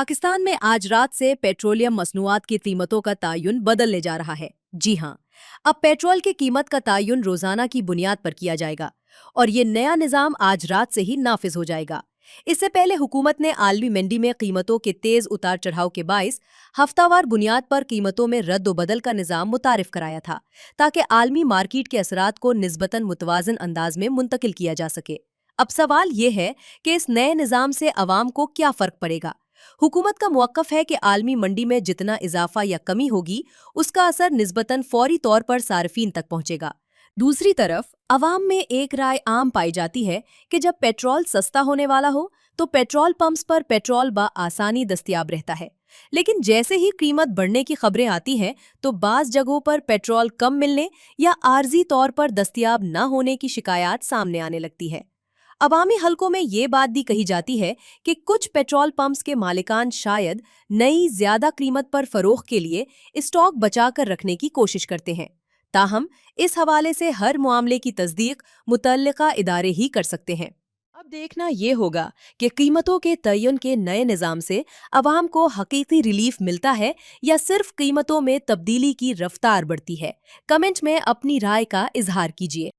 पाकिस्तान में आज रात से पेट्रोलियम मसनूआत की कीमतों का तयन बदलने जा रहा है। जी हाँ, अब पेट्रोल की कीमत का तयन रोजाना की बुनियाद पर किया जाएगा और ये नया निज़ाम आज रात से ही नाफिज हो जाएगा। इससे पहले हुकूमत ने आलमी मंडी में कीमतों के तेज उतार चढ़ाव के बाइस हफ्तावार बुनियाद पर कीमतों में रद्द-ओ-बदल का निज़ाम मुतारिफ कराया था, ताकि आलमी मार्केट के असरात को निस्बतन मुतवाज़न अंदाज में मुंतकिल किया जा सके। अब सवाल ये है कि इस नए निज़ाम से अवाम को क्या फ़र्क पड़ेगा। हुकूमत का मौक़िफ़ है कि आलमी मंडी में जितना इजाफा या कमी होगी, उसका असर निस्बतन फौरी तौर पर सार्फिन तक पहुंचेगा। दूसरी तरफ अवाम में एक राय आम पाई जाती है कि जब पेट्रोल सस्ता होने वाला हो तो पेट्रोल पंप्स पर पेट्रोल आसानी दस्तयाब रहता है, लेकिन जैसे ही कीमत बढ़ने की खबरें आती हैं तो बाज़ जगहों पर पेट्रोल कम मिलने या आर्जी तौर पर दस्तयाब न होने की शिकायत सामने आने लगती है। अवामी हलकों में ये बात भी कही जाती है कि कुछ पेट्रोल पंप्स के मालिकान शायद नई ज्यादा कीमत पर फरोख्त के लिए स्टॉक बचाकर रखने की कोशिश करते हैं। ताहम इस हवाले से हर मामले की तस्दीक मुतल्लिका इदारे ही कर सकते हैं। अब देखना ये होगा कि कीमतों के तयन के नए निज़ाम से अवाम को हकीकी रिलीफ मिलता है या सिर्फ कीमतों में तब्दीली की रफ्तार बढ़ती है। कमेंट में अपनी राय का इजहार कीजिए।